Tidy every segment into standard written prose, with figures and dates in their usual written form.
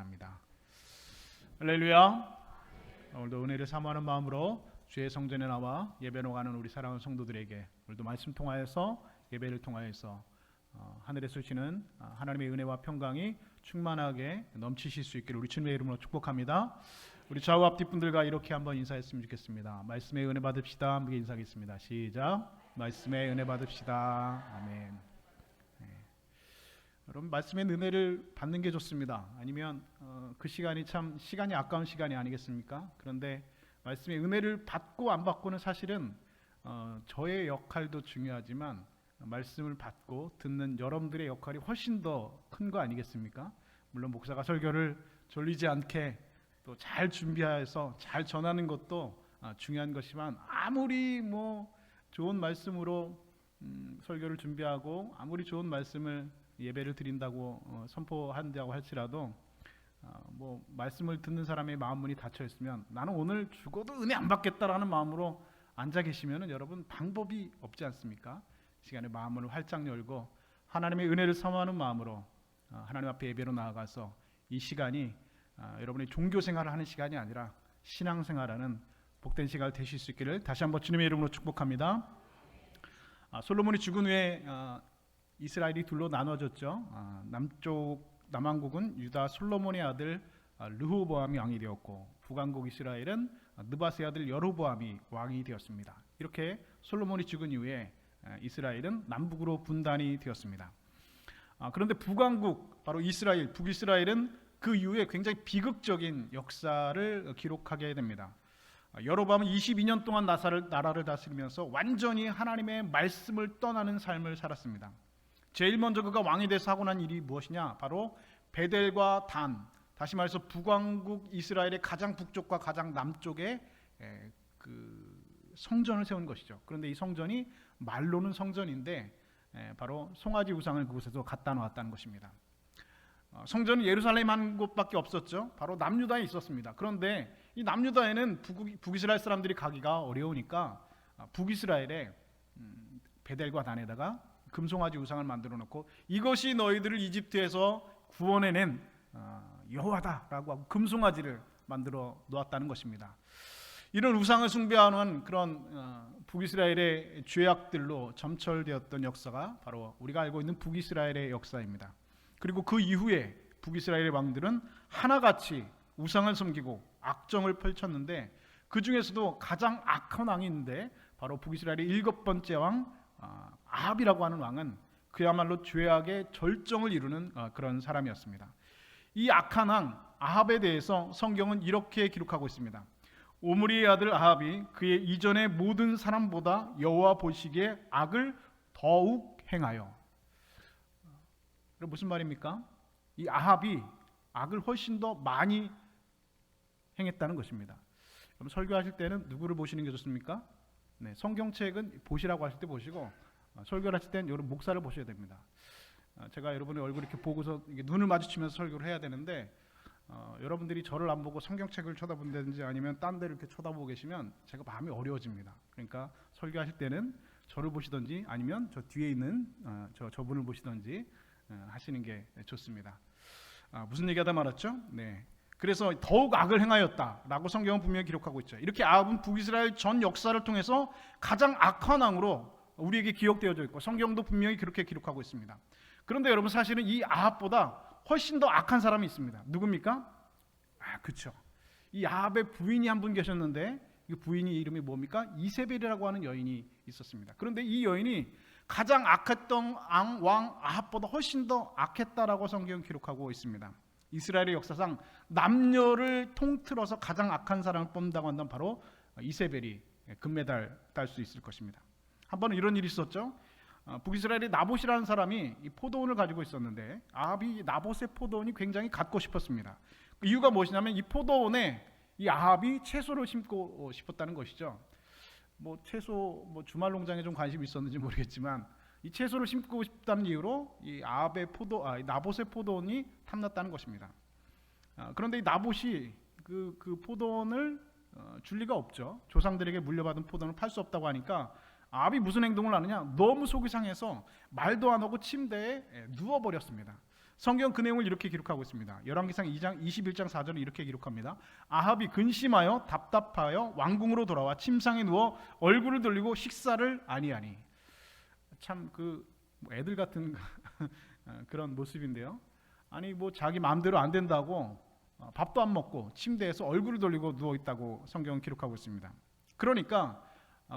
합니다. 할렐루야. 오늘도 은혜를 사모하는 마음으로 주의 성전에 나와 예배로 가는 우리 사랑하는 성도들에게 오늘도 말씀 통하여서 예배를 통하여서 하늘에 쏘시는 하나님의 은혜와 평강이 충만하게 넘치실 수 있기를 우리 주님의 이름으로 축복합니다. 우리 좌우 앞뒤 분들과 이렇게 한번 인사했으면 좋겠습니다. 말씀의 은혜 받읍시다. 함께 인사하겠습니다. 시작. 말씀의 은혜 받읍시다. 아멘. 여러분, 말씀의 은혜를 받는 게 좋습니다. 아니면 그 시간이 참 시간이 아까운 시간이 아니겠습니까? 그런데 말씀의 은혜를 받고 안 받고는 사실은 저의 역할도 중요하지만 말씀을 받고 듣는 여러분들의 역할이 훨씬 더 큰 거 아니겠습니까? 물론 목사가 설교를 졸리지 않게 또 잘 준비해서 잘 전하는 것도 중요한 것이지만 아무리 좋은 말씀으로 설교를 준비하고 아무리 좋은 말씀을 예배를 드린다고 선포한다고 할지라도 말씀을 듣는 사람의 마음 문이 닫혀 있으면 나는 오늘 죽어도 은혜 안 받겠다라는 마음으로 앉아 계시면은 여러분 방법이 없지 않습니까? 시간에 마음을 활짝 열고 하나님의 은혜를 사모하는 마음으로 하나님 앞에 예배로 나아가서 이 시간이 여러분의 종교 생활을 하는 시간이 아니라 신앙 생활하는 복된 시간을 되실 수 있기를 다시 한번 주님의 이름으로 축복합니다. 솔로몬이 죽은 후에 이스라엘이 둘로 나눠졌죠. 남왕국은 유다 솔로몬의 아들 르호보암이 왕이 되었고 북왕국 이스라엘은 느밧의 아들 여로보암이 왕이 되었습니다. 이렇게 솔로몬이 죽은 이후에 이스라엘은 남북으로 분단이 되었습니다. 그런데 북왕국 바로 이스라엘, 북이스라엘은 그 이후에 굉장히 비극적인 역사를 기록하게 됩니다. 여로보암은 22년 동안 나라를 다스리면서 완전히 하나님의 말씀을 떠나는 삶을 살았습니다. 제일 먼저 그가 왕이 돼서 하고 난 일이 무엇이냐? 바로 베델과 단, 다시 말해서 북왕국 이스라엘의 가장 북쪽과 가장 남쪽에 그 성전을 세운 것이죠. 그런데 이 성전이 말로는 성전인데 바로 송아지 우상을 그곳에서 갖다 놓았다는 것입니다. 성전은 예루살렘 한 곳밖에 없었죠. 바로 남유다에 있었습니다. 그런데 이 남유다에는 북이스라엘 사람들이 가기가 어려우니까 북이스라엘에 베델과 단에다가 금송아지 우상을 만들어 놓고 이것이 너희들을 이집트에서 구원해낸 여호와다라고 하고 금송아지를 만들어 놓았다는 것입니다. 이런 우상을 숭배하는 그런 북이스라엘의 죄악들로 점철되었던 역사가 바로 우리가 알고 있는 북이스라엘의 역사입니다. 그리고 그 이후에 북이스라엘의 왕들은 하나같이 우상을 섬기고 악정을 펼쳤는데 그 중에서도 가장 악한 왕이 있는데 바로 북이스라엘의 7번째 왕 아합이라고 하는 왕은 그야말로 죄악의 절정을 이루는 그런 사람이었습니다. 이 악한 왕 아합에 대해서 성경은 이렇게 기록하고 있습니다. 오므리의 아들 아합이 그의 이전의 모든 사람보다 여호와 보시기에 악을 더욱 행하여. 무슨 말입니까? 이 아합이 악을 훨씬 더 많이 행했다는 것입니다. 여러분 설교하실 때는 누구를 보시는 게 좋습니까? 성경책은 보시라고 하실 때 보시고 설교를 하실 때는 여러분 목사를 보셔야 됩니다. 제가 여러분의 얼굴 이렇게 보고서 눈을 마주치면서 설교를 해야 되는데 여러분들이 저를 안 보고 성경책을 쳐다본다든지 아니면 딴 데를 이렇게 쳐다보고 계시면 제가 마음이 어려워집니다. 그러니까 설교하실 때는 저를 보시든지 아니면 저 뒤에 있는 저분을 보시든지 하시는 게 좋습니다. 무슨 얘기하다 말았죠? 그래서 더욱 악을 행하였다라고 성경은 분명히 기록하고 있죠. 이렇게 아합은 북이스라엘 전 역사를 통해서 가장 악한 왕으로 우리에게 기억되어져 있고 성경도 분명히 그렇게 기록하고 있습니다. 그런데 여러분 사실은 이 아합보다 훨씬 더 악한 사람이 있습니다. 누굽니까? 그렇죠. 이 아합의 부인이 한 분 계셨는데 이 부인이 이름이 뭡니까? 이세벨이라고 하는 여인이 있었습니다. 그런데 이 여인이 가장 악했던 왕 아합보다 훨씬 더 악했다라고 성경은 기록하고 있습니다. 이스라엘의 역사상 남녀를 통틀어서 가장 악한 사람을 뽑는다고 한다면 바로 이세벨이 금메달 딸 수 있을 것입니다. 한 번은 이런 일이 있었죠. 북이스라엘의 나봇이라는 사람이 이 포도원을 가지고 있었는데 아합이 나봇의 포도원이 굉장히 갖고 싶었습니다. 그 이유가 무엇이냐면 이 포도원에 이 아합이 채소를 심고 싶었다는 것이죠. 채소 주말 농장에 좀 관심이 있었는지 모르겠지만 이 채소를 심고 싶다는 이유로 이 나봇의 포도원이 탐났다는 것입니다. 그런데 이 나봇이 그 포도원을 줄 리가 없죠. 조상들에게 물려받은 포도원을 팔 수 없다고 하니까 아합이 무슨 행동을 하느냐? 너무 속이 상해서 말도 안 하고 침대에 누워버렸습니다. 성경 그 내용을 이렇게 기록하고 있습니다. 열왕기상 2장 21장 4절은 이렇게 기록합니다. 아합이 근심하여 답답하여 왕궁으로 돌아와 침상에 누워 얼굴을 돌리고 식사를 아니하니. 참 애들 같은 그런 모습인데요. 아니 자기 마음대로 안 된다고 밥도 안 먹고 침대에서 얼굴을 돌리고 누워 있다고 성경은 기록하고 있습니다. 그러니까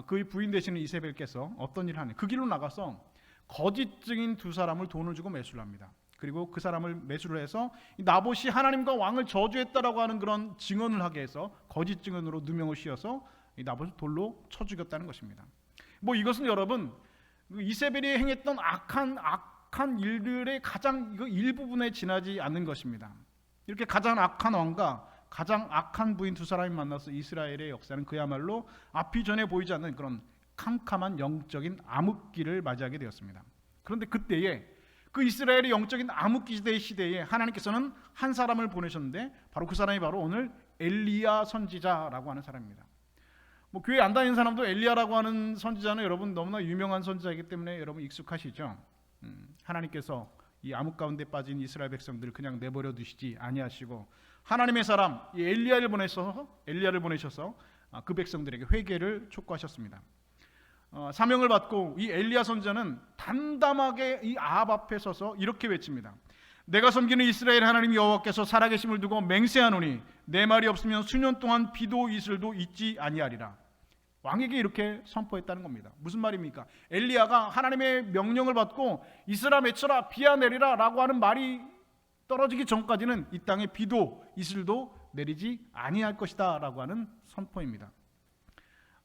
그의 부인 되시는 이세벨께서 어떤 일을 하냐? 그 길로 나가서 거짓 증인 두 사람을 돈을 주고 매수를 합니다. 그리고 그 사람을 매수를 해서 나봇이 하나님과 왕을 저주했다라고 하는 그런 증언을 하게 해서 거짓 증언으로 누명을 씌워서 이 나봇을 돌로 쳐 죽였다는 것입니다. 이것은 여러분 이세벨이 행했던 악한 일들의 가장 일부분에 지나지 않는 것입니다. 이렇게 가장 악한 왕과 가장 악한 부인 두 사람이 만나서 이스라엘의 역사는 그야말로 앞이 전에 보이지 않는 그런 캄캄한 영적인 암흑기를 맞이하게 되었습니다. 그런데 그때에 그 이스라엘의 영적인 암흑기 시대에 하나님께서는 한 사람을 보내셨는데 바로 그 사람이 바로 오늘 엘리야 선지자라고 하는 사람입니다. 교회 안 다니는 사람도 엘리야라고 하는 선지자는 여러분 너무나 유명한 선지자이기 때문에 여러분 익숙하시죠. 하나님께서 이 암흑 가운데 빠진 이스라엘 백성들을 그냥 내버려 두시지 아니하시고 하나님의 사람 이 엘리야를 보내셔서 그 백성들에게 회개를 촉구하셨습니다. 사명을 받고 이 엘리야 선지자는 담담하게 이 아합 앞에 서서 이렇게 외칩니다. 내가 섬기는 이스라엘 하나님 여호와께서 살아계심을 두고 맹세하노니 내 말이 없으면 수년 동안 비도 이슬도 있지 아니하리라. 왕에게 이렇게 선포했다는 겁니다. 무슨 말입니까? 엘리야가 하나님의 명령을 받고 이스라 맺혀라 비야 내리라 라고 하는 말이 떨어지기 전까지는 이 땅에 비도 이슬도 내리지 아니할 것이다 라고 하는 선포입니다.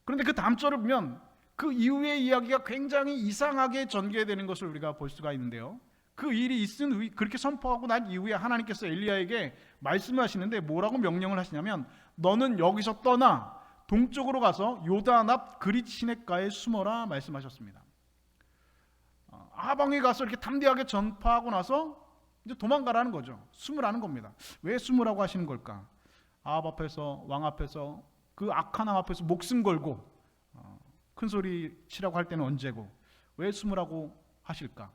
그런데 그 다음 절을 보면 그 이후의 이야기가 굉장히 이상하게 전개되는 것을 우리가 볼 수가 있는데요. 그 일이 있은 후에 그렇게 선포하고 난 이후에 하나님께서 엘리야에게 말씀하시는데 뭐라고 명령을 하시냐면 너는 여기서 떠나 동쪽으로 가서 요단 앞 그릿 시냇가에 숨어라 말씀하셨습니다. 아방에 가서 이렇게 담대하게 전파하고 나서 이제 도망가라는 거죠. 숨으라는 겁니다. 왜 숨으라고 하시는 걸까? 아합 앞에서 왕 앞에서 그 악한 왕 앞에서 목숨 걸고 큰 소리 치라고 할 때는 언제고 왜 숨으라고 하실까?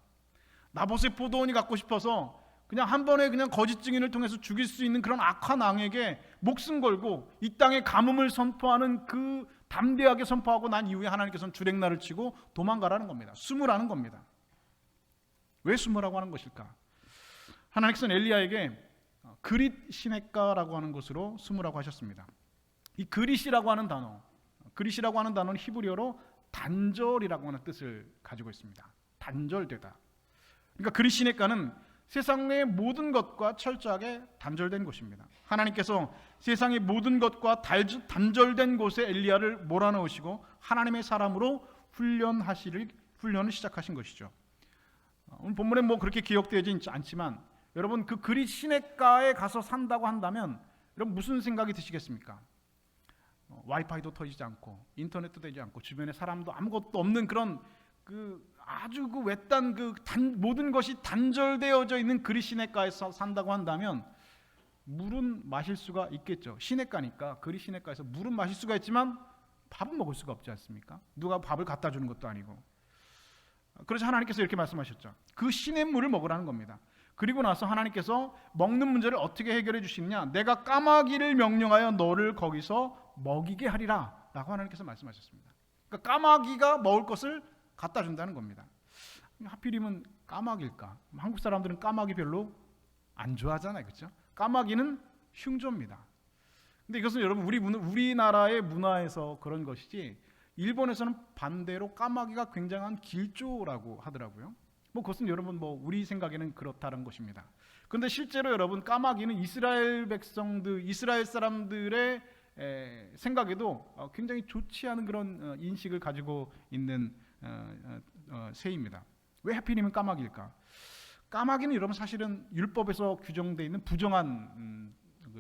나봇의 포도원이 갖고 싶어서 그냥 한 번에 그냥 거짓 증인을 통해서 죽일 수 있는 그런 악한 왕에게 목숨 걸고 이 땅에 가뭄을 선포하는 그 담대하게 선포하고 난 이후에 하나님께서는 주랭나를 치고 도망가라는 겁니다. 숨으라는 겁니다. 왜 숨으라고 하는 것일까? 하나님께서는 엘리야에게 그릿 시냇가라고 하는 곳으로 숨으라고 하셨습니다. 이 그릿이라고 하는 단어는 히브리어로 단절이라고 하는 뜻을 가지고 있습니다. 단절되다. 그러니까 그릿 시냇가는 세상의 모든 것과 철저하게 단절된 곳입니다. 하나님께서 세상의 모든 것과 단절된 곳에 엘리야를 몰아넣으시고 하나님의 사람으로 훈련을 시작하신 것이죠. 오늘 본문에 그렇게 기억되지 않지만 여러분 그 그릿 시냇가에 가서 산다고 한다면 여러분 무슨 생각이 드시겠습니까? 와이파이도 터지지 않고 인터넷도 되지 않고 주변에 사람도 아무것도 없는 그런 아주 외딴 모든 것이 단절되어져 있는 그릿 시냇가에서 산다고 한다면 물은 마실 수가 있겠죠. 시냇가니까 그릿 시냇가에서 물은 마실 수가 있지만 밥은 먹을 수가 없지 않습니까? 누가 밥을 갖다 주는 것도 아니고. 그래서 하나님께서 이렇게 말씀하셨죠. 그 시냇물을 먹으라는 겁니다. 그리고 나서 하나님께서 먹는 문제를 어떻게 해결해 주시느냐? 내가 까마귀를 명령하여 너를 거기서 먹이게 하리라 라고 하나님께서 말씀하셨습니다. 그러니까 까마귀가 먹을 것을 갖다 준다는 겁니다. 하필이면 까마귀일까? 한국 사람들은 까마귀 별로 안 좋아하잖아요, 그렇죠? 까마귀는 흉조입니다. 근데 이것은 여러분 우리나라의 문화에서 그런 것이지 일본에서는 반대로 까마귀가 굉장한 길조라고 하더라고요. 그것은 여러분 우리 생각에는 그렇다는 것입니다. 그런데 실제로 여러분 까마귀는 이스라엘 사람들의 생각에도 굉장히 좋지 않은 그런 인식을 가지고 있는 새입니다. 왜 하필이면 까마귀일까? 까마귀는 여러분 사실은 율법에서 규정되어 있는 부정한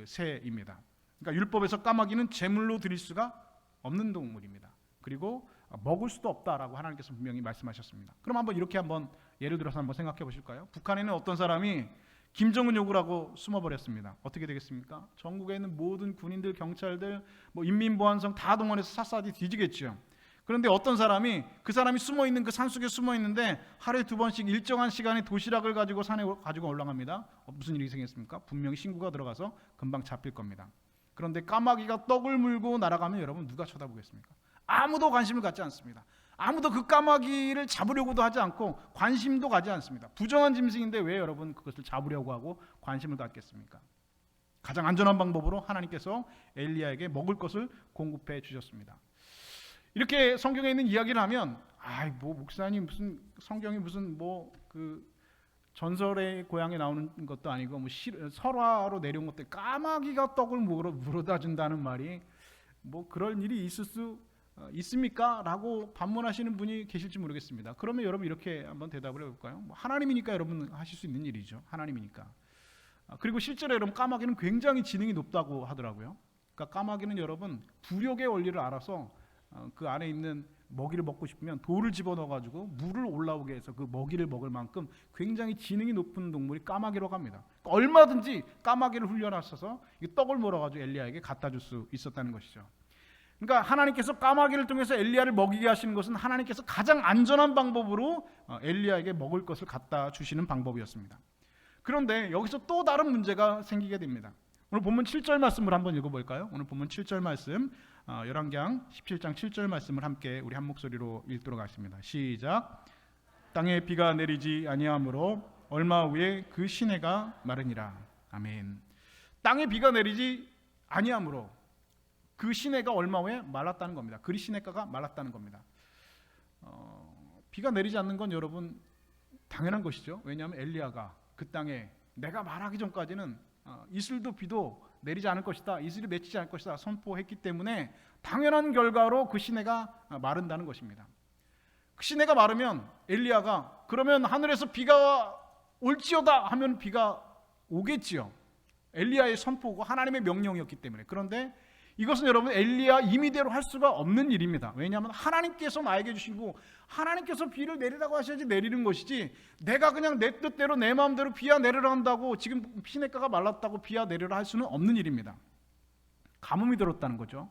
새입니다. 그러니까 율법에서 까마귀는 제물로 드릴 수가 없는 동물입니다. 그리고 먹을 수도 없다라고 하나님께서 분명히 말씀하셨습니다. 그럼 이렇게 예를 들어서 한번 생각해 보실까요? 북한에는 어떤 사람이 김정은 요구라고 숨어버렸습니다. 어떻게 되겠습니까? 전국에 있는 모든 군인들, 경찰들, 인민보안성 다 동원해서 샅샅이 뒤지겠죠. 그런데 어떤 사람이 그 사람이 숨어 있는 그 산속에 숨어 있는데 하루에 2번씩 일정한 시간에 도시락을 가지고 산에 가지고 올라갑니다. 무슨 일이 생겼습니까? 분명히 신고가 들어가서 금방 잡힐 겁니다. 그런데 까마귀가 떡을 물고 날아가면 여러분 누가 쳐다보겠습니까? 아무도 관심을 갖지 않습니다. 아무도 그 까마귀를 잡으려고도 하지 않고 관심도 가지 않습니다. 부정한 짐승인데 왜 여러분 그것을 잡으려고 하고 관심을 갖겠습니까? 가장 안전한 방법으로 하나님께서 엘리야에게 먹을 것을 공급해 주셨습니다. 이렇게 성경에 있는 이야기를 하면 뭐 목사님 무슨 성경이 무슨 뭐 그 전설의 고향에 나오는 것도 아니고 뭐 설화로 내려온 것들 까마귀가 떡을 물어다 준다는 말이 뭐 그럴 일이 있을 수 있습니까? 라고 반문하시는 분이 계실지 모르겠습니다. 그러면 여러분 이렇게 한번 대답을 해볼까요? 뭐 하나님이니까 여러분 하실 수 있는 일이죠. 하나님이니까. 그리고 실제로 여러분 까마귀는 굉장히 지능이 높다고 하더라고요. 그러니까 까마귀는 여러분 부력의 원리를 알아서 그 안에 있는 먹이를 먹고 싶으면 돌을 집어넣어가지고 물을 올라오게 해서 그 먹이를 먹을 만큼 굉장히 지능이 높은 동물이 까마귀라고 합니다. 그러니까 얼마든지 까마귀를 훈련하셔서 이 떡을 몰아가지고 엘리야에게 갖다 줄 수 있었다는 것이죠. 그러니까 하나님께서 까마귀를 통해서 엘리야를 먹이게 하시는 것은 하나님께서 가장 안전한 방법으로 엘리야에게 먹을 것을 갖다 주시는 방법이었습니다. 그런데 여기서 또 다른 문제가 생기게 됩니다. 오늘 본문 7절 말씀을 한번 읽어볼까요? 오늘 본문 7절 말씀 열왕기상 17장 7절 말씀을 함께 우리 한 목소리로 읽도록 하겠습니다. 시작. 땅에 비가 내리지 아니하므로 얼마 후에 그 시내가 마르니라. 아멘. 땅에 비가 내리지 아니하므로 그 시내가 얼마 후에 말랐다는 겁니다. 그 시내가가 말랐다는 겁니다. 비가 내리지 않는 건 여러분 당연한 것이죠. 왜냐하면 엘리야가 그 땅에 내가 말하기 전까지는 이슬도 비도 내리지 않을 것이다, 이슬이 맺히지 않을 것이다 선포했기 때문에 당연한 결과로 그 시내가 마른다는 것입니다. 그 시내가 마르면 엘리야가 그러면 하늘에서 비가 올지어다 하면 비가 오겠지요. 엘리야의 선포고 하나님의 명령이었기 때문에. 그런데 이것은 여러분 엘리야 임의대로 할 수가 없는 일입니다. 왜냐하면 하나님께서 나에게 주시고 하나님께서 비를 내리라고 하셔야지 내리는 것이지 내가 그냥 내 뜻대로 내 마음대로 비야 내리라 한다고 지금 시냇가가 말랐다고 비야 내리라 할 수는 없는 일입니다. 가뭄이 들었다는 거죠.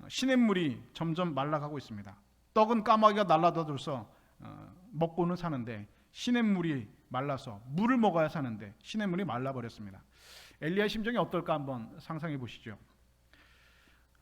시냇물이 점점 말라가고 있습니다. 떡은 까마귀가 날라다줘서 먹고는 사는데 시냇물이 말라서 물을 먹어야 사는데 시냇물이 말라버렸습니다. 엘리야의 심정이 어떨까 한번 상상해 보시죠.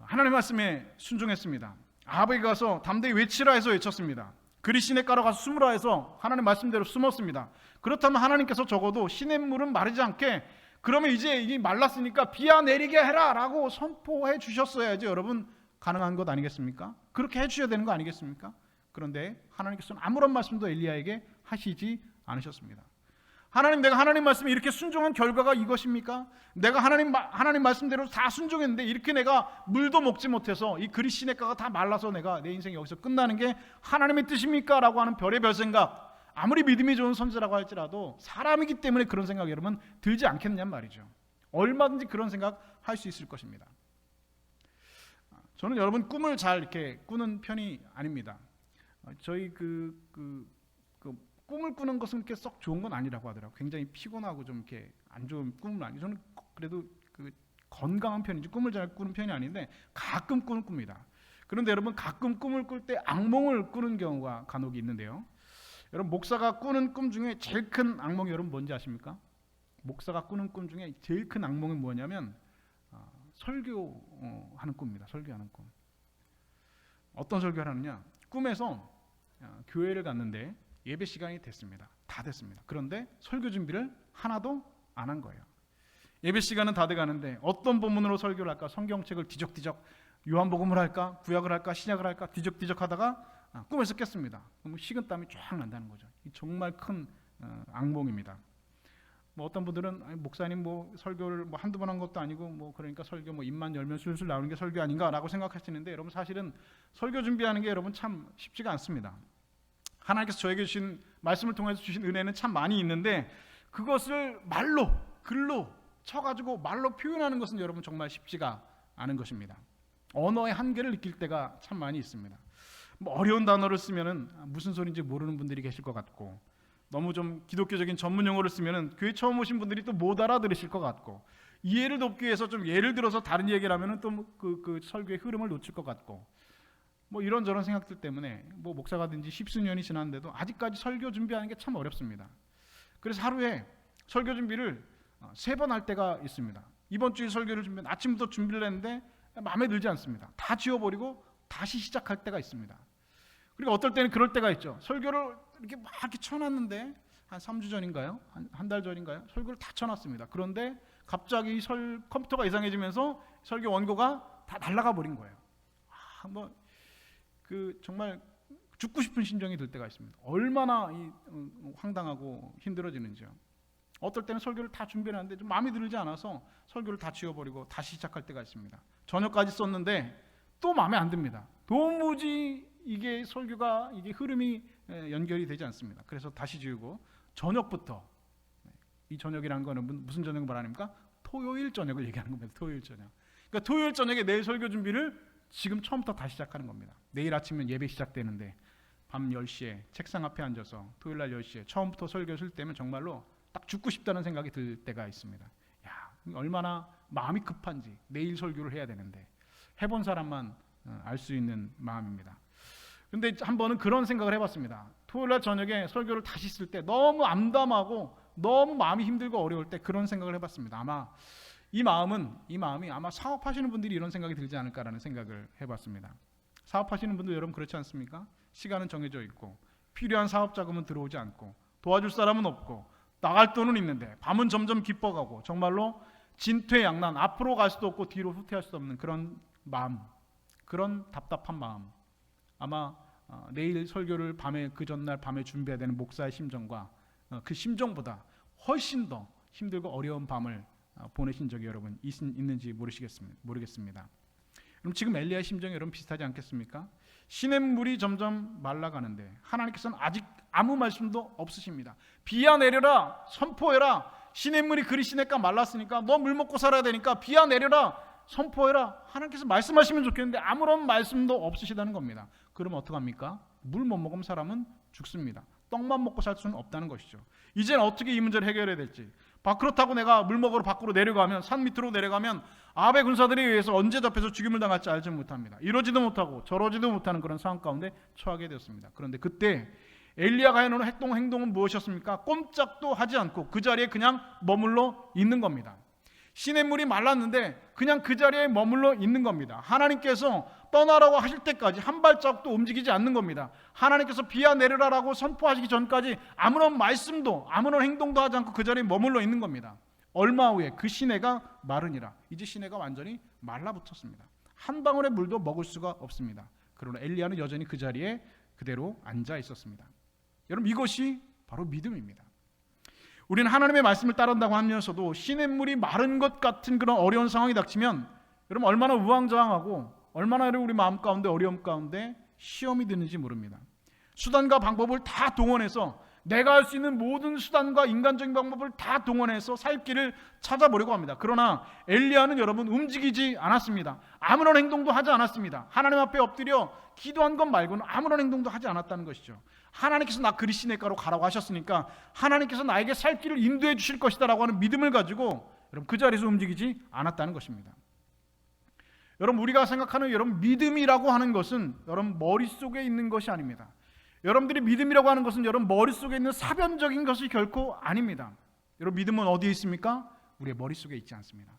하나님의 말씀에 순종했습니다. 아합에게 가서 담대히 외치라 해서 외쳤습니다. 그리 시냇가로 가서 숨으라 해서 하나님 말씀대로 숨었습니다. 그렇다면 하나님께서 적어도 시냇물은 마르지 않게 그러면 이제 이 말랐으니까 비야 내리게 해라 라고 선포해 주셨어야지 여러분 가능한 것 아니겠습니까? 그렇게 해주셔야 되는 거 아니겠습니까? 그런데 하나님께서는 아무런 말씀도 엘리야에게 하시지 않으셨습니다. 하나님, 내가 하나님 말씀에 이렇게 순종한 결과가 이것입니까? 내가 하나님 말씀대로 다 순종했는데 이렇게 내가 물도 먹지 못해서 이 그리 시냇가가 다 말라서 내가 내 인생이 여기서 끝나는 게 하나님의 뜻입니까? 라고 하는 별의별 생각, 아무리 믿음이 좋은 선지라고 할지라도 사람이기 때문에 그런 생각이 여러분 들지 않겠느냐 말이죠. 얼마든지 그런 생각 할 수 있을 것입니다. 저는 여러분 꿈을 잘 이렇게 꾸는 편이 아닙니다. 저희 꿈을 꾸는 것은 그렇게 썩 좋은 건 아니라고 하더라고요. 굉장히 피곤하고 좀 이렇게 안 좋은 꿈은 아니고 저는 그래도 건강한 편인지 꿈을 잘 꾸는 편이 아닌데 가끔 꿈을 꿉니다. 그런데 여러분 가끔 꿈을 꿀 때 악몽을 꾸는 경우가 간혹 있는데요. 여러분 목사가 꾸는 꿈 중에 제일 큰 악몽이 여러분 뭔지 아십니까? 목사가 꾸는 꿈 중에 제일 큰 악몽이 뭐냐면 설교하는 꿈입니다. 설교하는 꿈. 어떤 설교를 하느냐? 꿈에서 교회를 갔는데 예배 시간이 됐습니다. 다 됐습니다. 그런데 설교 준비를 하나도 안 한 거예요. 예배 시간은 다 돼가는데 어떤 본문으로 설교를 할까? 성경책을 뒤적뒤적 요한복음을 할까? 구약을 할까? 신약을 할까? 뒤적뒤적 하다가 꿈에서 깼습니다. 그럼 식은땀이 쫙 난다는 거죠. 정말 큰 악몽입니다. 어떤 분들은 목사님 설교를 한두 번 한 것도 아니고 그러니까 설교 입만 열면 술술 나오는 게 설교 아닌가라고 생각하시는데 여러분 사실은 설교 준비하는 게 여러분 참 쉽지가 않습니다. 하나님께서 저에게 주신 말씀을 통해서 주신 은혜는 참 많이 있는데 그것을 말로 글로 쳐가지고 말로 표현하는 것은 여러분 정말 쉽지가 않은 것입니다. 언어의 한계를 느낄 때가 참 많이 있습니다. 어려운 단어를 쓰면은 무슨 소리인지 모르는 분들이 계실 것 같고 너무 좀 기독교적인 전문 용어를 쓰면은 교회 처음 오신 분들이 또 못 알아들으실 것 같고 이해를 돕기 위해서 좀 예를 들어서 다른 얘기를 하면은 또 그 설교의 흐름을 놓칠 것 같고 뭐 이런저런 생각들 때문에 뭐 목사가 된 지 십수년이 지났는데도 아직까지 설교 준비하는 게 참 어렵습니다. 그래서 하루에 설교 준비를 3번 할 때가 있습니다. 이번 주에 설교를 아침부터 준비를 했는데 마음에 들지 않습니다. 다 지워버리고 다시 시작할 때가 있습니다. 그리고 어떨 때는 그럴 때가 있죠. 설교를 이렇게 막 이렇게 쳐놨는데 한 3주 전인가요? 한 달 전인가요? 설교를 다 쳐놨습니다. 그런데 갑자기 컴퓨터가 이상해지면서 설교 원고가 다 날아가 버린 거예요. 정말 죽고 싶은 심정이 들 때가 있습니다. 얼마나 황당하고 힘들어지는지요. 어떨 때는 설교를 다 준비했는데 좀 마음에 들지 않아서 설교를 다 지워버리고 다시 시작할 때가 있습니다. 저녁까지 썼는데 또 마음에 안 듭니다. 도무지 이게 설교가 이게 흐름이 연결이 되지 않습니다. 그래서 다시 지우고 저녁부터, 이 저녁이라는 거는 무슨 저녁을 말하니까 토요일 저녁을 얘기하는 겁니다. 토요일 저녁. 그러니까 토요일 저녁에 내일 설교 준비를 지금 처음부터 다시 시작하는 겁니다. 내일 아침은 예배 시작되는데 밤 10시에 책상 앞에 앉아서 토요일 날 10시에 처음부터 설교 쓸 때면 정말로 딱 죽고 싶다는 생각이 들 때가 있습니다. 야, 얼마나 마음이 급한지 내일 설교를 해야 되는데 해본 사람만 알 수 있는 마음입니다. 근데 한 번은 그런 생각을 해봤습니다. 토요일 날 저녁에 설교를 다시 쓸 때 너무 암담하고 너무 마음이 힘들고 어려울 때 그런 생각을 해봤습니다. 아마 이 마음이 아마 사업하시는 분들이 이런 생각이 들지 않을까라는 생각을 해봤습니다. 사업하시는 분들 여러분 그렇지 않습니까? 시간은 정해져 있고 필요한 사업 자금은 들어오지 않고 도와줄 사람은 없고 나갈 돈은 있는데 밤은 점점 깊어가고 정말로 진퇴양난, 앞으로 갈 수도 없고 뒤로 후퇴할 수도 없는 그런 마음, 그런 답답한 마음, 아마 내일 설교를 그 전날 밤에 준비해야 되는 목사의 심정과 그 심정보다 훨씬 더 힘들고 어려운 밤을 보내신 적이 여러분 있는지 모르겠습니다. 그럼 지금 엘리야의 심정이 여러분 비슷하지 않겠습니까? 시냇물이 점점 말라가는데 하나님께서는 아직 아무 말씀도 없으십니다. 비야 내려라, 선포해라. 시냇물이 그리 시냇가 말랐으니까 너 물 먹고 살아야 되니까 비야 내려라, 선포해라. 하나님께서 말씀하시면 좋겠는데 아무런 말씀도 없으시다는 겁니다. 그럼 어떡합니까? 물 못 먹으면 사람은 죽습니다. 떡만 먹고 살 수는 없다는 것이죠. 이제는 어떻게 이 문제를 해결해야 될지. 그렇다고 내가 물 먹으러 밖으로 내려가면, 산 밑으로 내려가면 아합의 군사들에 의해서 언제 잡혀서 죽임을 당할지 알지 못합니다. 이러지도 못하고 저러지도 못하는 그런 상황 가운데 처하게 되었습니다. 그런데 그때 엘리야가 해놓은 행동은 무엇이었습니까? 꼼짝도 하지 않고 그 자리에 그냥 머물러 있는 겁니다. 시냇물이 말랐는데 그냥 그 자리에 머물러 있는 겁니다. 하나님께서 떠나라고 하실 때까지 한 발자국도 움직이지 않는 겁니다. 하나님께서 비야 내려라라고 선포하시기 전까지 아무런 말씀도 아무런 행동도 하지 않고 그 자리에 머물러 있는 겁니다. 얼마 후에 그 시내가 마르니라. 이제 시내가 완전히 말라붙었습니다. 한 방울의 물도 먹을 수가 없습니다. 그러나 엘리야는 여전히 그 자리에 그대로 앉아 있었습니다. 여러분, 이것이 바로 믿음입니다. 우리는 하나님의 말씀을 따른다고 하면서도 시냇물이 마른 것 같은 그런 어려운 상황이 닥치면 여러분 얼마나 우왕좌왕하고 얼마나 우리 마음 가운데 어려움 가운데 시험이 드는지 모릅니다. 수단과 방법을 다 동원해서 내가 할 수 있는 모든 수단과 인간적인 방법을 다 동원해서 살 길을 찾아보려고 합니다. 그러나 엘리야는 여러분 움직이지 않았습니다. 아무런 행동도 하지 않았습니다. 하나님 앞에 엎드려 기도한 것 말고는 아무런 행동도 하지 않았다는 것이죠. 하나님께서 나 그리 시냇가로 가라고 하셨으니까 하나님께서 나에게 살 길을 인도해 주실 것이다 라고 하는 믿음을 가지고 여러분 그 자리에서 움직이지 않았다는 것입니다. 여러분, 우리가 생각하는 여러분 믿음이라고 하는 것은 여러분 머릿속에 있는 것이 아닙니다. 여러분들이 믿음이라고 하는 것은 여러분 머릿속에 있는 사변적인 것이 결코 아닙니다. 여러분, 믿음은 어디에 있습니까? 우리의 머릿속에 있지 않습니다.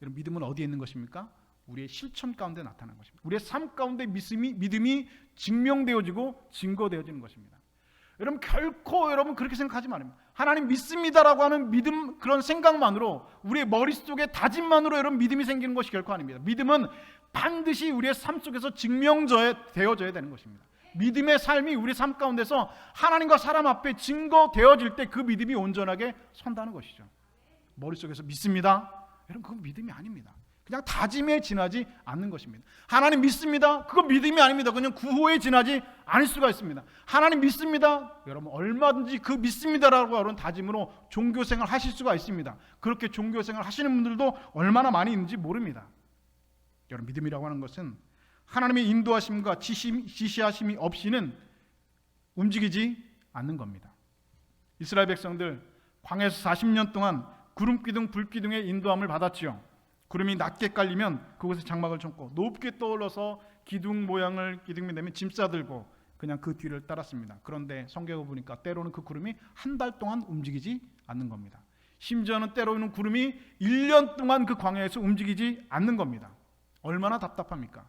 여러분, 믿음은 어디에 있는 것입니까? 우리의 실천 가운데 나타나는 것입니다. 우리의 삶 가운데 믿음이 증명되어지고 증거되어지는 것입니다. 여러분, 결코 여러분 그렇게 생각하지 말입니다. 하나님 믿습니다라고 하는 믿음, 그런 생각만으로 우리의 머릿속에 다짐만으로 여러분 믿음이 생기는 것이 결코 아닙니다. 믿음은 반드시 우리의 삶 속에서 증명되어져야 되는 것입니다. 믿음의 삶이 우리 삶 가운데서 하나님과 사람 앞에 증거되어질 때 그 믿음이 온전하게 선다는 것이죠. 머릿속에서 믿습니다. 여러분, 그건 믿음이 아닙니다. 그냥 다짐에 지나지 않는 것입니다. 하나님 믿습니다. 그건 믿음이 아닙니다. 그냥 구호에 지나지 않을 수가 있습니다. 하나님 믿습니다. 여러분, 얼마든지 그 믿습니다라고 하는 다짐으로 종교생활 하실 수가 있습니다. 그렇게 종교생활 하시는 분들도 얼마나 많이 있는지 모릅니다. 여러분, 믿음이라고 하는 것은 하나님의 인도하심과 지시하심이 없이는 움직이지 않는 겁니다. 이스라엘 백성들 광야에서 40년 동안 구름기둥 불기둥의 인도함을 받았지요. 구름이 낮게 깔리면 그곳에 장막을 쳐고 높게 떠올라서 기둥 내면 짐 싸들고 그냥 그 뒤를 따랐습니다. 그런데 성경을 보니까 때로는 그 구름이 한 달 동안 움직이지 않는 겁니다. 심지어는 때로는 구름이 1년 동안 그 광야에서 움직이지 않는 겁니다. 얼마나 답답합니까?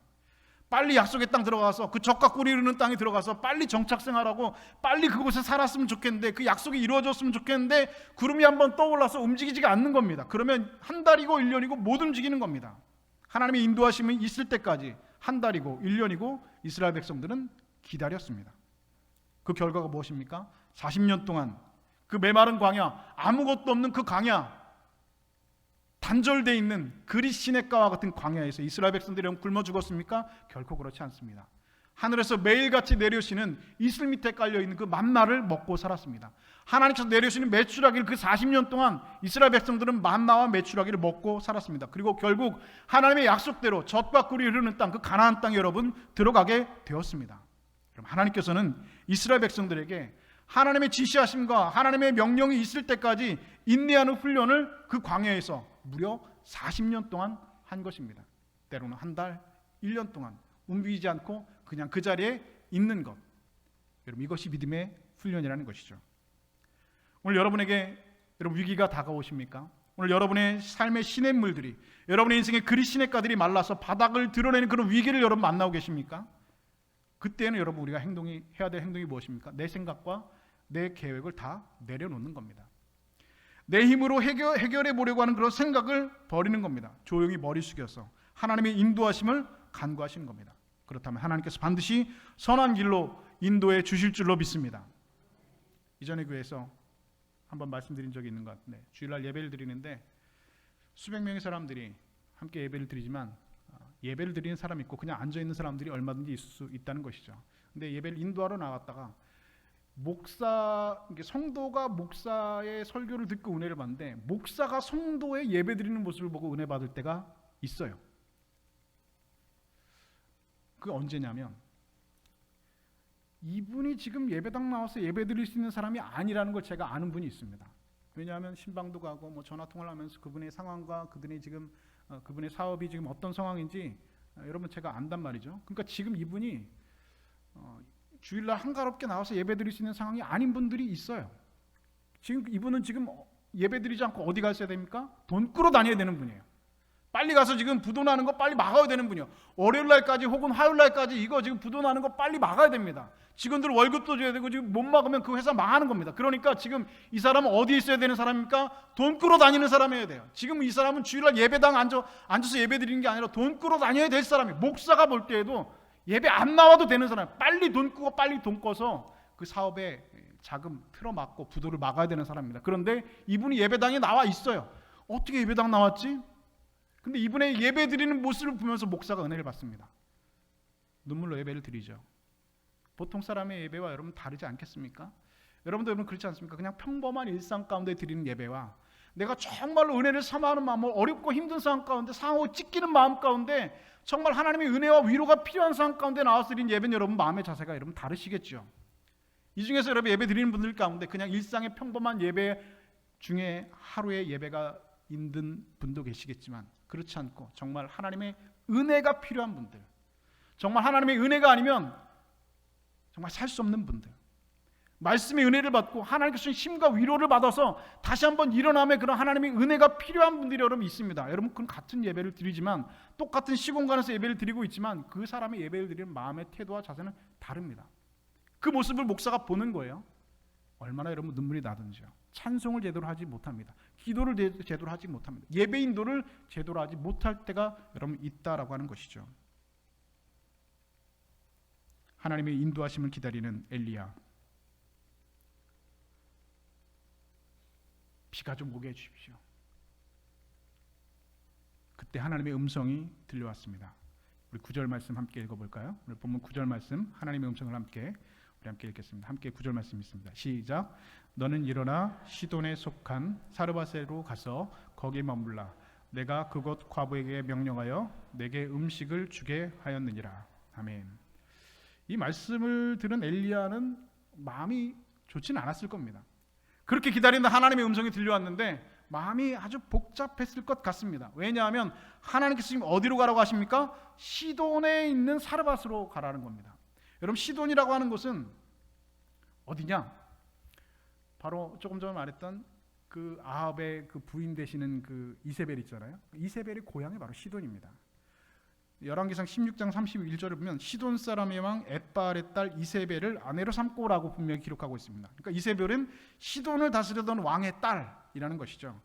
빨리 약속의 땅 들어가서 그 적과 꿀이 흐르는 땅에 들어가서 빨리 정착 생활하고 빨리 그곳에 살았으면 좋겠는데, 그 약속이 이루어졌으면 좋겠는데 구름이 한번 떠올라서 움직이지가 않는 겁니다. 그러면 한 달이고 1년이고 못 움직이는 겁니다. 하나님의 인도하심이 있을 때까지 한 달이고 1년이고 이스라엘 백성들은 기다렸습니다. 그 결과가 무엇입니까? 40년 동안 그 메마른 광야, 아무것도 없는 그 광야, 단절되어 있는 그리 시냇가와 같은 광야에서 이스라엘 백성들이 굶어 죽었습니까? 결코 그렇지 않습니다. 하늘에서 매일같이 내려오시는 이슬 밑에 깔려있는 그 만나를 먹고 살았습니다. 하나님께서 내려오시는 메추라기를 그 40년 동안 이스라엘 백성들은 만나와 메추라기를 먹고 살았습니다. 그리고 결국 하나님의 약속대로 젖과 꿀이 흐르는 땅, 그 가나안 땅에 여러분 들어가게 되었습니다. 그럼 하나님께서는 이스라엘 백성들에게 하나님의 지시하심과 하나님의 명령이 있을 때까지 인내하는 훈련을 그 광야에서 무려 40년 동안 한 것입니다. 때로는 한 달, 1년 동안 움직이지 않고 그냥 그 자리에 있는 것. 여러분, 이것이 믿음의 훈련이라는 것이죠. 오늘 여러분에게 위기가 다가오십니까? 오늘 여러분의 삶의 시냇물들이, 여러분의 인생의 그리 시냇가들이 말라서 바닥을 드러내는 그런 위기를 여러분 만나고 계십니까? 그때는 여러분 우리가 해야 될 행동이 무엇입니까? 내 생각과 내 계획을 다 내려놓는 겁니다. 내 힘으로 해결해 보려고 하는 그런 생각을 버리는 겁니다. 조용히 머리 숙여서 하나님의 인도하심을 간구하시는 겁니다. 그렇다면 하나님께서 반드시 선한 길로 인도해 주실 줄로 믿습니다. 이전에 교회에서 한번 말씀드린 적이 있는 것 같은데, 주일날 예배를 드리는데 수백 명의 사람들이 함께 예배를 드리지만 예배를 드리는 사람이 있고 그냥 앉아있는 사람들이 얼마든지 있을 수 있다는 것이죠. 근데 예배를 인도하러 나갔다가 성도가 목사의 설교를 듣고 은혜를 받는데 목사가 성도의 예배 드리는 모습을 보고 은혜 받을 때가 있어요. 그게 언제냐면 이분이 지금 예배당 나와서 예배 드릴 수 있는 사람이 아니라는 걸 제가 아는 분이 있습니다. 왜냐하면 신방도 가고 전화 통화를 하면서 그분의 상황과 그분의 사업이 지금 어떤 상황인지 여러분 제가 안단 말이죠. 그러니까 지금 이분이 주일날 한가롭게 나와서 예배드릴 수 있는 상황이 아닌 분들이 있어요. 지금 이분은 지금 예배드리지 않고 어디 가셔야 됩니까? 돈 끌어 다녀야 되는 분이에요. 빨리 가서 지금 부도나는 거 빨리 막아야 되는 분이에요. 월요일날까지 혹은 화요일날까지 이거 지금 부도나는 거 빨리 막아야 됩니다. 직원들 월급도 줘야 되고 지금 못 막으면 그 회사 망하는 겁니다. 그러니까 지금 이 사람은 어디에 있어야 되는 사람입니까? 돈 끌어 다니는 사람이어야 돼요. 지금 이 사람은 주일날 예배당 앉아서 예배 드리는 게 아니라 돈 끌어 다녀야 될 사람이에요. 목사가 볼 때에도 예배 안 나와도 되는 사람, 빨리 돈 끄고 빨리 돈 꺼서 그 사업에 자금 틀어막고 부도를 막아야 되는 사람입니다. 그런데 이분이 예배당에 나와 있어요. 어떻게 예배당 나왔지? 근데 이분의 예배 드리는 모습을 보면서 목사가 은혜를 받습니다. 눈물로 예배를 드리죠. 보통 사람의 예배와 여러분 다르지 않겠습니까? 여러분 그렇지 않습니까? 그냥 평범한 일상 가운데 드리는 예배와 내가 정말로 은혜를 사모하는 마음을 어렵고 힘든 상황 가운데 상하고 찢기는 마음 가운데 정말 하나님의 은혜와 위로가 필요한 상황 가운데 나와서 드리는 예배는 여러분 마음의 자세가 여러분 다르시겠죠. 이 중에서 여러분 예배 드리는 분들 가운데 그냥 일상의 평범한 예배 중에 하루의 예배가 있는 분도 계시겠지만 그렇지 않고 정말 하나님의 은혜가 필요한 분들, 정말 하나님의 은혜가 아니면 정말 살 수 없는 분들, 말씀의 은혜를 받고 하나님께서 힘과 위로를 받아서 다시 한번 일어남의 그런 하나님의 은혜가 필요한 분들이 여러분 있습니다. 여러분 그건 같은 예배를 드리지만 똑같은 시공간에서 예배를 드리고 있지만 그 사람의 예배를 드리는 마음의 태도와 자세는 다릅니다. 그 모습을 목사가 보는 거예요. 얼마나 여러분 눈물이 나든지요. 찬송을 제대로 하지 못합니다. 기도를 제대로 하지 못합니다. 예배 인도를 제대로 하지 못할 때가 여러분 있다라고 하는 것이죠. 하나님의 인도하심을 기다리는 엘리야. 비가 좀 오게 해주십시오. 그때 하나님의 음성이 들려왔습니다. 우리 9절 말씀 함께 읽어볼까요? 오늘 본문 9절 말씀 하나님의 음성을 함께 읽겠습니다. 함께 9절 말씀 있습니다. 시작. 너는 일어나 시돈에 속한 사르밧으로 가서 거기 머물라. 내가 그곳 과부에게 명령하여 내게 음식을 주게 하였느니라. 아멘. 이 말씀을 들은 엘리야는 마음이 좋지는 않았을 겁니다. 그렇게 기다린다 하나님의 음성이 들려왔는데 마음이 아주 복잡했을 것 같습니다. 왜냐하면 하나님께서 지금 어디로 가라고 하십니까? 시돈에 있는 사르밧으로 가라는 겁니다. 여러분, 시돈이라고 하는 곳은 어디냐? 바로 조금 전에 말했던 그 아합의 그 부인 되시는 그 이세벨 있잖아요. 이세벨의 고향이 바로 시돈입니다. 열왕기상 16장 31절을 보면 시돈 사람의 왕 엣바알의 딸 이세벨을 아내로 삼고라고 분명히 기록하고 있습니다. 그러니까 이세벨은 시돈을 다스리던 왕의 딸이라는 것이죠.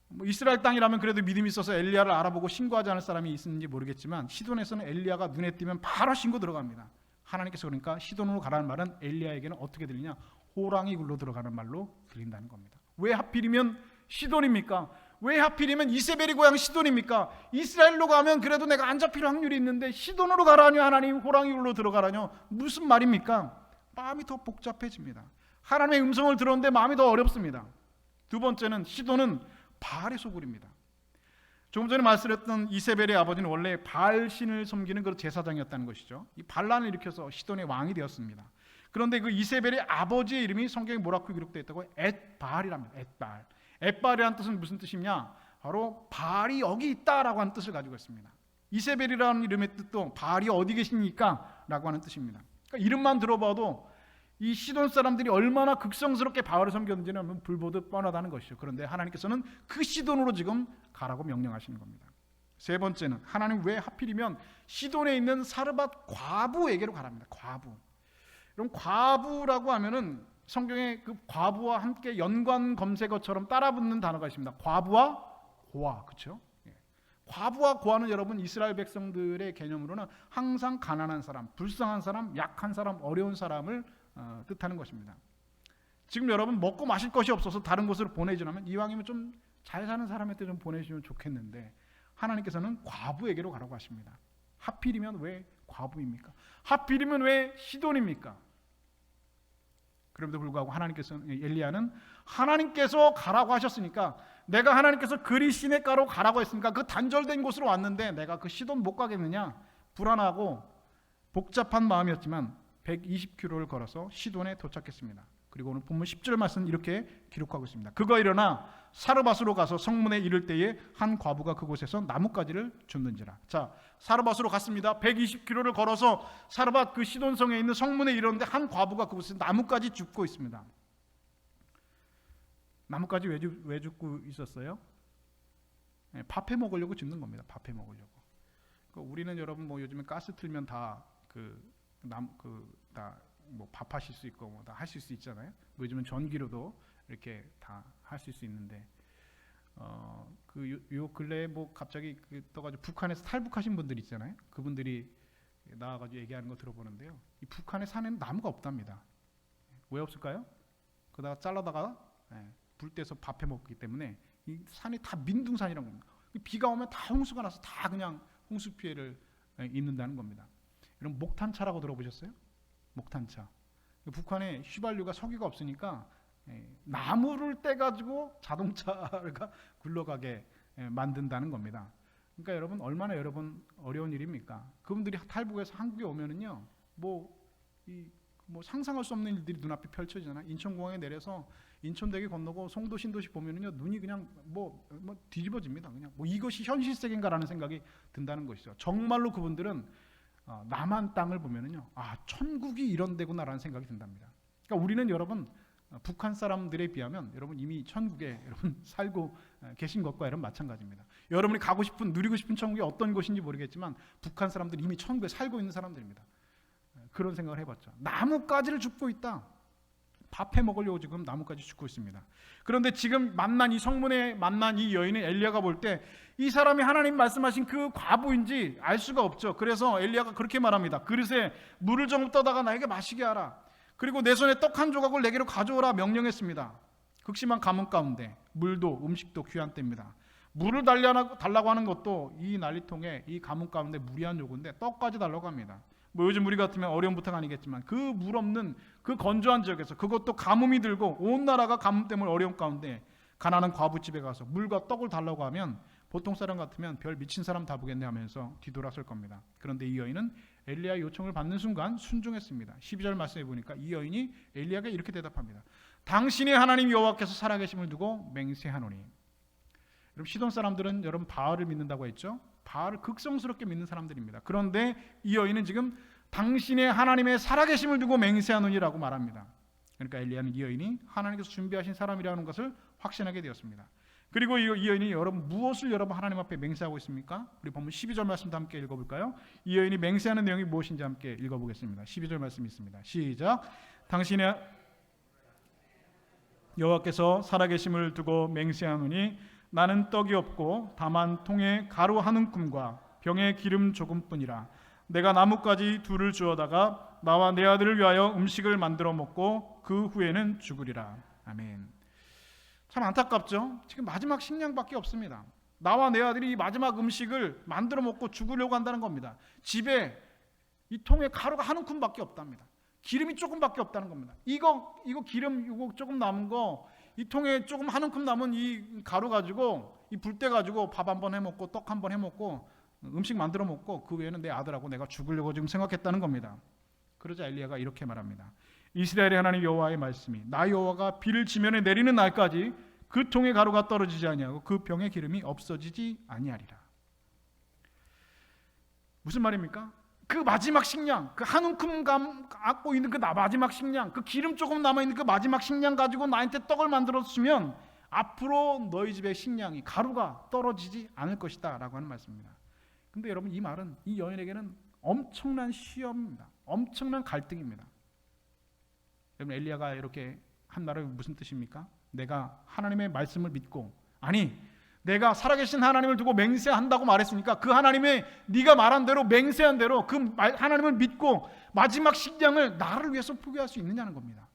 뭐 이스라엘 땅이라면 그래도 믿음이 있어서 엘리야를 알아보고 신고하지 않을 사람이 있는지 모르겠지만 시돈에서는 엘리야가 눈에 띄면 바로 신고 들어갑니다. 하나님께서 그러니까 시돈으로 가라는 말은 엘리야에게는 어떻게 들리냐? 호랑이 굴로 들어가는 말로 들린다는 겁니다. 왜 하필이면 시돈입니까? 왜 하필이면 이세벨이 고향 시돈입니까? 이스라엘로 가면 그래도 내가 안 잡힐 확률이 있는데 시돈으로 가라뇨? 하나님, 호랑이 굴로 들어가라뇨? 무슨 말입니까? 마음이 더 복잡해집니다. 하나님의 음성을 들었는데 마음이 더 어렵습니다. 두 번째는 시돈은 바알의 소굴입니다. 조금 전에 말씀드렸던 이세벨의 아버지는 원래 바알 신을 섬기는 그 제사장이었다는 것이죠. 이 반란을 일으켜서 시돈의 왕이 되었습니다. 그런데 그 이세벨의 아버지의 이름이 성경에 뭐라고 기록되어 있다고? 엣바알이랍니다. 엣바알. 엣바알이라는 뜻은 무슨 뜻이냐? 바로 바알이 여기 있다라고 하는 뜻을 가지고 있습니다. 이세벨이라는 이름의 뜻도 바알이 어디 계십니까? 라고 하는 뜻입니다. 그러니까 이름만 들어봐도 이 시돈 사람들이 얼마나 극성스럽게 바알을 섬겼는지는 불보듯 뻔하다는 것이죠. 그런데 하나님께서는 그 시돈으로 지금 가라고 명령하시는 겁니다. 세 번째는 하나님 왜 하필이면 시돈에 있는 사르밧 과부에게로 가랍니다. 과부. 그럼 과부라고 하면은 성경에 그 과부와 함께 연관 검색어처럼 따라붙는 단어가 있습니다. 과부와 고아, 그렇죠? 과부와 고아는 여러분 이스라엘 백성들의 개념으로는 항상 가난한 사람, 불쌍한 사람, 약한 사람, 어려운 사람을 뜻하는 것입니다. 지금 여러분 먹고 마실 것이 없어서 다른 곳으로 보내주려면 이왕이면 좀 잘 사는 사람한테 좀 보내주면 좋겠는데 하나님께서는 과부에게로 가라고 하십니다. 하필이면 왜 과부입니까? 하필이면 왜 시돈입니까? 그럼에도 불구하고 엘리야는 하나님께서 가라고 하셨으니까, 내가 하나님께서 그리 시냇가로 가라고 했으니까 그 단절된 곳으로 왔는데 내가 그 시돈 못 가겠느냐? 불안하고 복잡한 마음이었지만 120km를 걸어서 시돈에 도착했습니다. 그리고 오늘 본문 10절 말씀은 이렇게 기록하고 있습니다. 그가 일어나 사르밧으로 가서 성문에 이를 때에 한 과부가 그곳에서 나뭇가지를 줍는지라. 자, 사르밧으로 갔습니다. 120km를 걸어서 사르밧 그 시돈성에 있는 성문에 이르는데 한 과부가 그곳에서 나뭇가지 줍고 있습니다. 나뭇가지 왜 줍고 있었어요? 밥해 먹으려고 줍는 겁니다. 밥해 먹으려고. 그러니까 우리는 여러분 뭐 요즘에 가스 틀면 다 뭐 밥하실 수 있고 뭐 다 하실 수 있잖아요. 뭐 요즘은 전기로도 이렇게 다 하실 수 있는데 요 근래에 뭐 갑자기 떠가지고 북한에서 탈북하신 분들 있잖아요. 그분들이 나와가지고 얘기하는 거 들어보는데요. 이 북한의 산에는 나무가 없답니다. 왜 없을까요? 그러다가 잘라다가 불 떼서 밥해 먹기 때문에 이 산이 다 민둥산이라는 겁니다. 비가 오면 다 홍수가 나서 다 그냥 홍수 피해를 입는다는 겁니다. 이런 목탄차라고 들어보셨어요? 목탄차. 북한에 휘발유가 석유가 없으니까 나무를 떼가지고 자동차가 굴러가게 만든다는 겁니다. 그러니까 여러분 얼마나 어려운 일입니까? 그분들이 탈북해서 한국에 오면은요, 뭐 상상할 수 없는 일들이 눈앞에 펼쳐지잖아요. 인천공항에 내려서 인천대교 건너고 송도 신도시 보면은요, 눈이 그냥 뭐 뒤집어집니다. 그냥 뭐 이것이 현실 세계인가라는 생각이 든다는 것이죠. 정말로 그분들은 남한 땅을 보면은요, 천국이 이런 데구나라는 생각이 든답니다. 그러니까 우리는 여러분 북한 사람들에 비하면 여러분 이미 천국에 여러분 살고 계신 것과 여러분 마찬가지입니다. 여러분이 가고 싶은 누리고 싶은 천국이 어떤 곳인지 모르겠지만 북한 사람들이 이미 천국에 살고 있는 사람들입니다. 그런 생각을 해봤죠. 나뭇가지를 줍고 있다. 밥해 먹으려고 지금 나뭇가지 줍고 있습니다. 그런데 지금 이 성문에 만난 이 여인은 엘리야가 볼 때 이 사람이 하나님 말씀하신 그 과부인지 알 수가 없죠. 그래서 엘리야가 그렇게 말합니다. 그릇에 물을 조금 떠다가 나에게 마시게 하라. 그리고 내 손에 떡 한 조각을 내게로 가져오라 명령했습니다. 극심한 가뭄 가운데 물도 음식도 귀한 때입니다. 물을 달라고 하는 것도 이 난리통에 이 가뭄 가운데 무리한 요구인데 떡까지 달라고 합니다. 뭐 요즘 우리 같으면 어려운 부탁 아니겠지만 그 물 없는 그 건조한 지역에서, 그것도 가뭄이 들고 온 나라가 가뭄 때문에 어려운 가운데 가난한 과부집에 가서 물과 떡을 달라고 하면 보통 사람 같으면 별 미친 사람 다 보겠네 하면서 뒤돌아설 겁니다. 그런데 이 여인은 엘리야의 요청을 받는 순간 순종했습니다. 12절 말씀해 보니까 이 여인이 엘리야에게 이렇게 대답합니다. 당신의 하나님 여호와께서 살아계심을 두고 맹세하노니. 여러분 시돈 사람들은 여러분 바알을 믿는다고 했죠. 바알을 극성스럽게 믿는 사람들입니다. 그런데 이 여인은 지금 당신의 하나님의 살아계심을 두고 맹세하노니라고 말합니다. 그러니까 엘리야는 이 여인이 하나님께서 준비하신 사람이라는 것을 확신하게 되었습니다. 그리고 이 여인이 여러분 무엇을 여러분 하나님 앞에 맹세하고 있습니까? 우리 본문 12절 말씀도 함께 읽어볼까요? 이 여인이 맹세하는 내용이 무엇인지 함께 읽어보겠습니다. 12절 말씀이 있습니다. 시작. 당신의 여호와께서 살아계심을 두고 맹세하노니 나는 떡이 없고 다만 통에 가루 한 움큼과 병에 기름 조금뿐이라. 내가 나뭇가지 둘을 주어다가 나와 내 아들을 위하여 음식을 만들어 먹고 그 후에는 죽으리라. 아멘. 참 안타깝죠? 지금 마지막 식량밖에 없습니다. 나와 내 아들이 이 마지막 음식을 만들어 먹고 죽으려고 한다는 겁니다. 집에 이 통에 가루가 한 움큼밖에 없답니다. 기름이 조금밖에 없다는 겁니다. 이거 기름 이거 조금 남은 거 이 통에 조금 한 움큼 남은 이 가루 가지고 이 불때 가지고 밥 한번 해 먹고 떡 한번 해 먹고 음식 만들어 먹고 그 외에는 내 아들하고 내가 죽으려고 지금 생각했다는 겁니다. 그러자 엘리야가 이렇게 말합니다. 이스라엘의 하나님 여호와의 말씀이 나 여호와가 비를 지면에 내리는 날까지 그 통의 가루가 떨어지지 아니하고 그 병의 기름이 없어지지 아니하리라. 무슨 말입니까? 그 마지막 식량, 그 한 움큼 갖고 있는 그 마지막 식량, 그 기름 조금 남아있는 그 마지막 식량 가지고 나한테 떡을 만들어주면 앞으로 너희 집의 식량이 가루가 떨어지지 않을 것이다 라고 하는 말씀입니다. 근데 여러분 이 말은 이 여인에게는 엄청난 시험입니다. 엄청난 갈등입니다. 여러분 엘리야가 이렇게 한 말은 무슨 뜻입니까? 내가 하나님의 말씀을 믿고 내가 살아계신 하나님을 두고 맹세한다고 말했으니까 그 하나님의 네가 말한 대로 맹세한 대로 그 하나님을 믿고 마지막 식량을 나를 위해서 포기할 수 있느냐는 겁니다.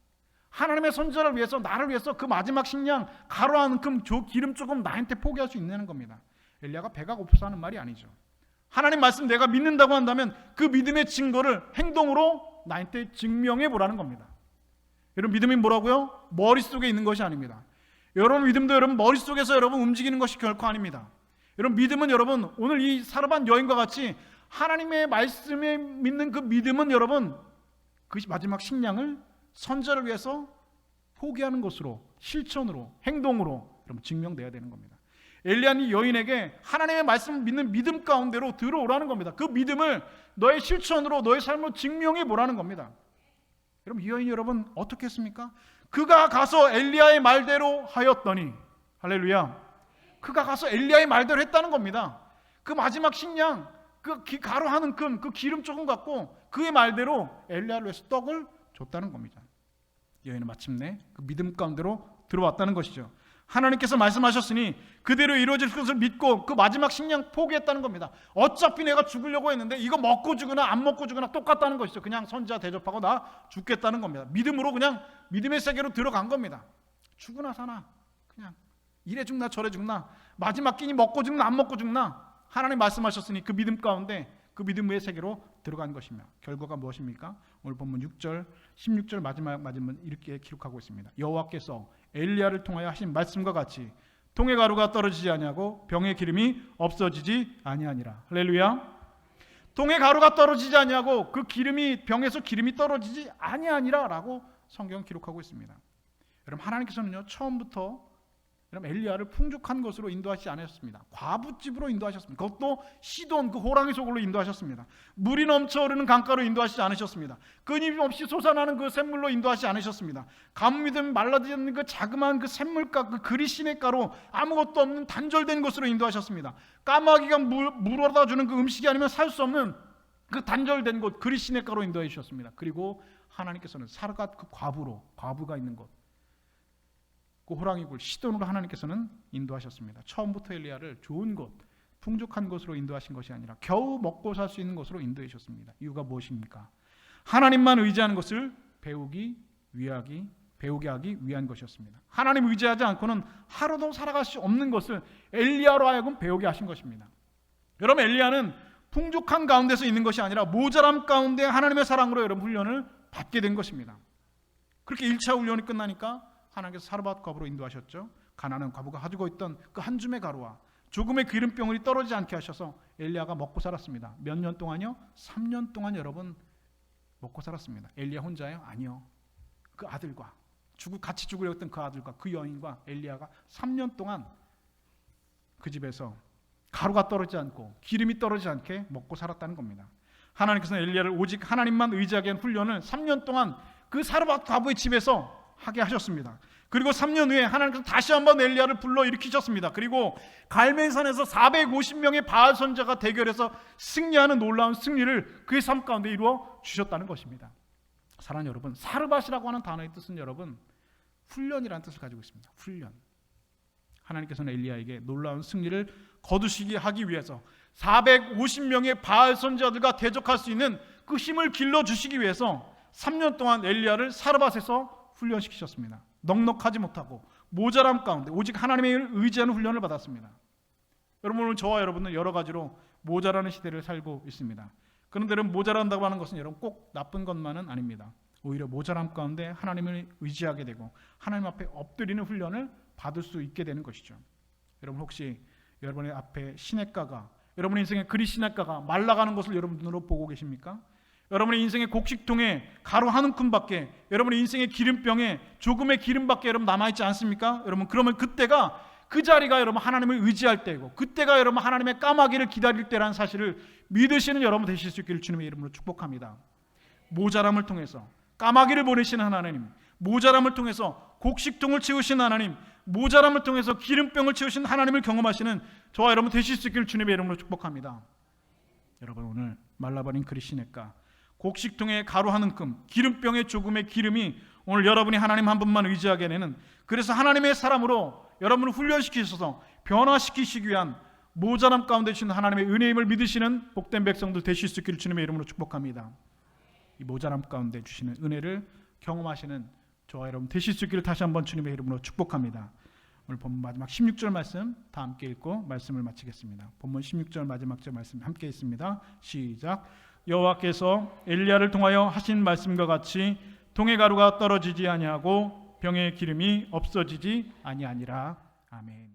하나님의 선전을 위해서 나를 위해서 그 마지막 식량 가루 한 움큼 기름 조금 나한테 포기할 수 있느냐는 겁니다. 엘리야가 배가 고파서 하는 말이 아니죠. 하나님 말씀 내가 믿는다고 한다면 그 믿음의 증거를 행동으로 나한테 증명해 보라는 겁니다. 여러분 믿음이 뭐라고요? 머릿속에 있는 것이 아닙니다. 여러분 믿음도 여러분 머릿속에서 여러분 움직이는 것이 결코 아닙니다. 여러분 믿음은 여러분 오늘 이 사르밧 여인과 같이 하나님의 말씀에 믿는 그 믿음은 여러분 그 마지막 식량을 선전을 위해서 포기하는 것으로 실천으로 행동으로 여러분 증명돼야 되는 겁니다. 엘리야는 이 여인에게 하나님의 말씀을 믿는 믿음 가운데로 들어오라는 겁니다. 그 믿음을 너의 실천으로 너의 삶으로 증명해 보라는 겁니다. 여러분 이 여인이 여러분 어떻게 했습니까? 그가 가서 엘리야의 말대로 하였더니 할렐루야. 그가 가서 엘리야의 말대로 했다는 겁니다. 그 마지막 식량 그 가루 한 움큼 그 기름 조금 갖고 그의 말대로 엘리야를 위해서 떡을 줬다는 겁니다. 여인은 마침내 그 믿음 가운데로 들어왔다는 것이죠. 하나님께서 말씀하셨으니 그대로 이루어질 것을 믿고 그 마지막 식량 포기했다는 겁니다. 어차피 내가 죽으려고 했는데 이거 먹고 죽으나 안 먹고 죽으나 똑같다는 것이죠. 그냥 선지자 대접하고 나 죽겠다는 겁니다. 믿음으로 그냥 믿음의 세계로 들어간 겁니다. 죽으나 사나 그냥 이래 죽나 저래 죽나 마지막 끼니 먹고 죽나 안 먹고 죽나 하나님 말씀하셨으니 그 믿음 가운데 그 믿음의 세계로 들어간 것이며 결과가 무엇입니까? 오늘 본문 6절 16절 마지막 이렇게 기록하고 있습니다. 여호와께서 엘리야를 통하여 하신 말씀과 같이 통의 가루가 떨어지지 아니하고 병의 기름이 없어지지 아니하니라. 할렐루야. 통의 가루가 떨어지지 아니하고 그 기름이 병에서 기름이 떨어지지 아니하니라라고 성경은 기록하고 있습니다. 여러분 하나님께서는요 처음부터 여러분 엘리야를 풍족한 것으로 인도하시지 않으셨습니다. 과부집으로 인도하셨습니다. 그것도 시돈 그 호랑이 속으로 인도하셨습니다. 물이 넘쳐 흐르는 강가로 인도하시지 않으셨습니다. 끊임없이 솟아나는 그 샘물로 인도하시지 않으셨습니다. 가뭄이든 말라지는 그 자그마한 그 샘물가 그 그리시냇가로 아무것도 없는 단절된 곳으로 인도하셨습니다. 까마귀가 물어다 주는 그 음식이 아니면 살 수 없는 그 단절된 곳 그리시냇가로 인도해 주셨습니다. 그리고 하나님께서는 사르밧 그 과부가 있는 곳 그 호랑이굴 시돈으로 하나님께서는 인도하셨습니다. 처음부터 엘리야를 좋은 곳, 풍족한 곳으로 인도하신 것이 아니라 겨우 먹고 살 수 있는 곳으로 인도해 주셨습니다. 이유가 무엇입니까? 하나님만 의지하는 것을 배우게 하기 위한 것이었습니다. 하나님 의지하지 않고는 하루도 살아갈 수 없는 것을 엘리야로 하여금 배우게 하신 것입니다. 여러분 엘리야는 풍족한 가운데서 있는 것이 아니라 모자람 가운데 하나님의 사랑으로 여러분 훈련을 받게 된 것입니다. 그렇게 1차 훈련이 끝나니까 하나님께서 사르밧 과부로 인도하셨죠. 가난한 과부가 가지고 있던 그 한 줌의 가루와 조금의 기름병을이 떨어지지 않게 하셔서 엘리야가 먹고 살았습니다. 몇 년 동안요? 3년 동안 여러분 먹고 살았습니다. 엘리야 혼자요? 아니요. 그 아들과 같이 죽으려 했던 그 아들과 그 여인과 엘리야가 3년 동안 그 집에서 가루가 떨어지지 않고 기름이 떨어지지 않게 먹고 살았다는 겁니다. 하나님께서는 엘리야를 오직 하나님만 의지하게 한 훈련을 3년 동안 그 사르밧 과부의 집에서 하게 하셨습니다. 그리고 3년 후에 하나님께서 다시 한번 엘리야를 불러 일으키셨습니다. 그리고 갈멜산에서 450명의 바알 선지자가 대결해서 승리하는 놀라운 승리를 그의 삶 가운데 이루어 주셨다는 것입니다. 사랑하는 여러분, 사르밧이라고 하는 단어의 뜻은 여러분 훈련이라는 뜻을 가지고 있습니다. 훈련. 하나님께서는 엘리야에게 놀라운 승리를 거두시게 하기 위해서 450명의 바알 선지자들과 대적할 수 있는 그 힘을 길러주시기 위해서 3년 동안 엘리야를 사르밧에서 훈련시키셨습니다. 넉넉하지 못하고 모자람 가운데 오직 하나님의 의지하는 훈련을 받았습니다. 여러분, 오늘 저와 여러분은 여러 가지로 모자라는 시대를 살고 있습니다. 그런데 여러분, 모자란다고 하는 것은 여러분 꼭 나쁜 것만은 아닙니다. 오히려 모자람 가운데 하나님을 의지하게 되고 하나님 앞에 엎드리는 훈련을 받을 수 있게 되는 것이죠. 여러분, 혹시 여러분의 앞에 시냇가가, 여러분의 인생의 그리 시냇가가 말라가는 것을 여러분 눈으로 보고 계십니까? 여러분의 인생의 곡식통에 가루 한 움큼밖에, 여러분의 인생의 기름병에 조금의 기름밖에 여러분 남아있지 않습니까? 여러분, 그러면 그때가, 그 자리가 여러분 하나님을 의지할 때이고, 그때가 여러분 하나님의 까마귀를 기다릴 때라는 사실을 믿으시는 여러분 되실 수 있기를 주님의 이름으로 축복합니다. 모자람을 통해서 까마귀를 보내시는 하나님, 모자람을 통해서 곡식통을 채우신 하나님, 모자람을 통해서 기름병을 채우신 하나님을 경험하시는 저와 여러분 되실 수 있기를 주님의 이름으로 축복합니다. 여러분, 오늘 말라버린 그리 시냇가, 곡식통에 가루 한 움큼, 기름병에 조금의 기름이 오늘 여러분이 하나님 한 분만 의지하게 되는, 그래서 하나님의 사람으로 여러분을 훈련시키셔서 변화시키시기 위한 모자람 가운데 주신 하나님의 은혜임을 믿으시는 복된 백성들 되실 수 있기를 주님의 이름으로 축복합니다. 이 모자람 가운데 주시는 은혜를 경험하시는 저와 여러분 되실 수 있기를 다시 한번 주님의 이름으로 축복합니다. 오늘 본문 마지막 16절 말씀 다 함께 읽고 말씀을 마치겠습니다. 본문 16절 마지막 절 말씀 함께 읽습니다. 시작. 여호와께서 엘리야를 통하여 하신 말씀과 같이 통의 가루가 떨어지지 아니하고 병의 기름이 없어지지 아니하니라. 아멘.